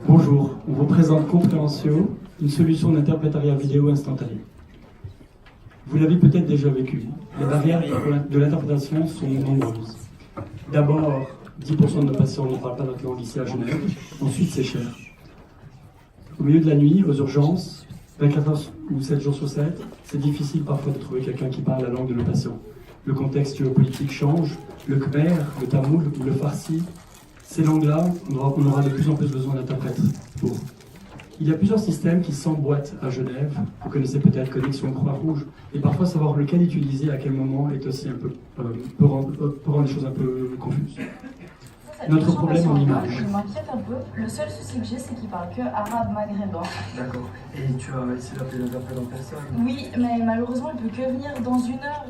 Bonjour, on vous présente Compréhensio, une solution d'interprétariat vidéo instantané. Vous l'avez peut-être déjà vécu, les barrières de l'interprétation sont nombreuses. D'abord, 10% de nos patients ne parlent pas notre langue ici à Genève, ensuite c'est cher. Au milieu de la nuit, aux urgences, 24 heures ou 7 jours sur 7, c'est difficile parfois de trouver quelqu'un qui parle la langue de nos patients. Le contexte géopolitique change, le khmer, le tamoul ou le farsi, ces langues-là, on aura de plus en plus besoin d'interprètes pour. Il y a plusieurs systèmes qui s'emboîtent à Genève. Vous connaissez peut-être Connexion Croix-Rouge. Et parfois, savoir lequel utiliser à quel moment est aussi un peu peut rendre les choses un peu confuses. Notre problème en image. Je m'inquiète un peu. Le seul souci que j'ai, c'est qu'il parle que arabe maghrébin. D'accord. Et tu as essayé d'appeler l'interprète en personne? Oui, mais malheureusement, il peut que venir dans 1 heure.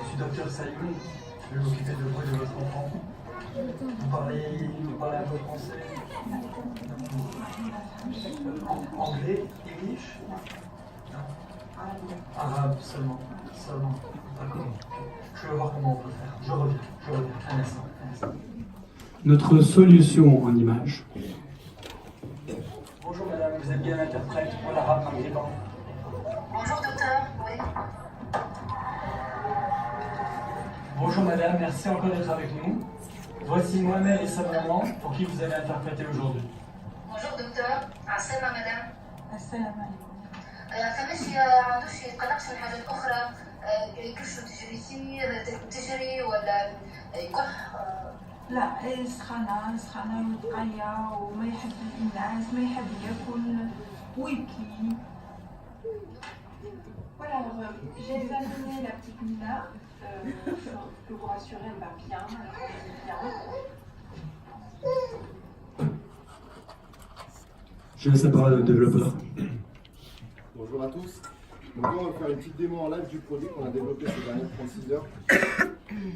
Je suis docteur Sayoun. Je vais m'occuper de vous et de votre enfant. Vous parlez un peu français? Anglais? English? Arabe seulement. D'accord. Je vais voir comment on peut faire. Je reviens. Un instant. Notre solution en image. Bonjour madame, vous êtes bien l'interprète pour l'arabe maghrébin? Bonjour docteur, oui. Bonjour madame, merci encore d'être avec nous. Voici Mohamed et sa maman pour qui vous allez interpréter aujourd'hui. Bonjour docteur, عسلامة madame. السلام عليكم. فماشي عندوش يتقلقش من حاجات أخرى كرشو تجري ولا يكح لا سخانة ويتقيا وما يحب الناس ما يحب ياكل ويبكي. Voilà, alors j'ai examiné la petite Nina, je vous rassurer, elle va bien, Je laisse la parole au développeur. Bonjour à tous. Donc là, on va faire une petite démo en live du produit qu'on a développé ces dernières 36 heures.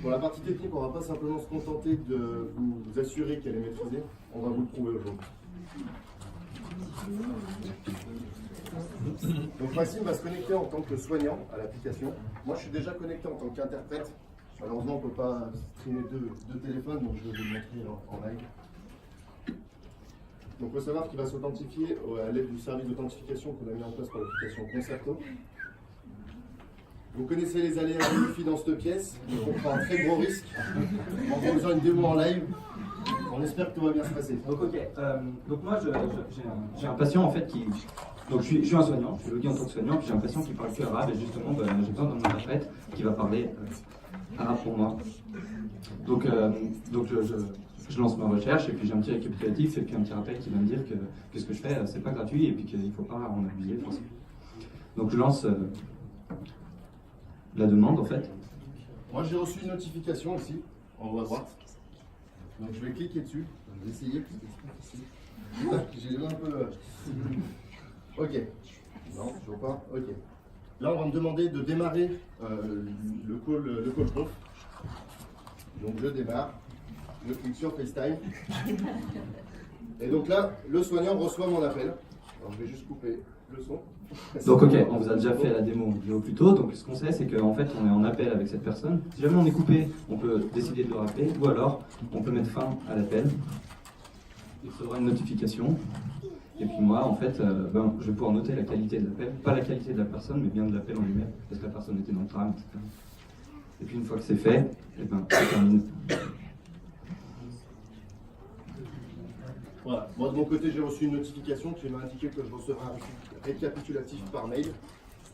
Pour la partie technique, on ne va pas simplement se contenter de vous assurer qu'elle est maîtrisée, on va vous le prouver aujourd'hui. Donc Maxime va se connecter en tant que soignant à l'application. Moi, je suis déjà connecté en tant qu'interprète. Malheureusement, on ne peut pas streamer deux téléphones, donc je vais vous le montrer en live. Donc il faut savoir qu'il va s'authentifier à l'aide du service d'authentification qu'on a mis en place pour l'application Concerto. Vous connaissez les aléas du Wi-Fi dans cette pièce, donc on prend un très gros risque en faisant une démo en live. On espère que tout va bien se passer. Donc donc moi j'ai un patient en fait qui... Donc je suis un soignant, je suis logué en tant que soignant, puis j'ai un patient qui parle que arabe et justement j'ai besoin d'un interprète qui va parler arabe pour moi. Donc je lance ma recherche et puis j'ai un petit récapitulatif et puis un petit rappel qui va me dire que ce que je fais c'est pas gratuit et puis qu'il ne faut pas en abuser forcément. Donc je lance la demande en fait. Moi j'ai reçu une notification ici, en haut à droite. Donc je vais cliquer dessus, je vais essayer parce que c'est pas facile. J'ai un peu... Ok. Non, je vois pas. Ok. Là on va me demander de démarrer le call conf. Donc je démarre. Je clique sur FaceTime. Et donc là, le soignant reçoit mon appel. Alors je vais juste couper le son. Donc ok, on vous a déjà fait la démo vidéo plus tôt, donc ce qu'on sait c'est qu'en fait on est en appel avec cette personne. Si jamais on est coupé, on peut décider de le rappeler, ou alors on peut mettre fin à l'appel. Il faudra une notification. Et puis moi en fait, je vais pouvoir noter la qualité de l'appel, pas la qualité de la personne, mais bien de l'appel en lui-même, parce que la personne était dans le tram, etc. Et puis une fois que c'est fait, c'est terminé. Voilà. Moi de mon côté, j'ai reçu une notification qui m'a indiqué que je recevrai un récapitulatif par mail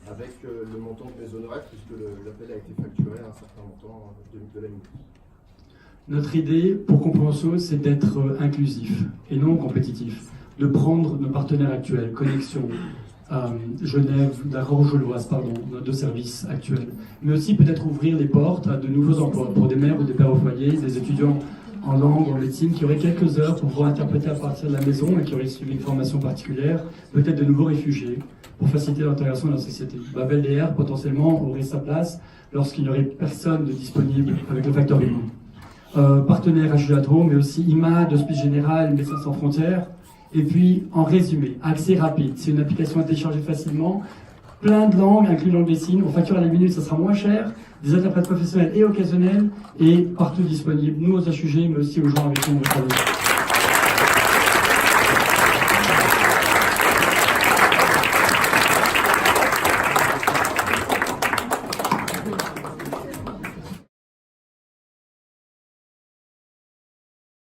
avec le montant de mes honoraires puisque l'appel a été facturé à un certain montant de la minute. Notre idée pour Compréhensio, c'est d'être inclusif et non compétitif, de prendre nos partenaires actuels, Connexion, Genève, la Roche-Gauloise, pardon, nos 2 services actuels, mais aussi peut-être ouvrir les portes à de nouveaux emplois pour des mères ou des pères au foyer, des étudiants en langue, en médecine, qui auraient quelques heures pour pouvoir interpréter à partir de la maison et qui auraient suivi une formation particulière, peut-être de nouveaux réfugiés, pour faciliter l'intégration dans la société. Babel DR, potentiellement, aurait sa place lorsqu'il n'y aurait personne de disponible avec le facteur humain. Partenaire HUADRO, mais aussi IMA, Hospice Général, Médecins Sans Frontières. Et puis, en résumé, accès rapide. C'est une application à télécharger facilement. plein de langues, inclus langue des signes. On facture à la minute, ça sera moins cher. Des interprètes professionnels et occasionnels, et partout disponibles, nous aux HUG, mais aussi aux gens avec qui on travaille.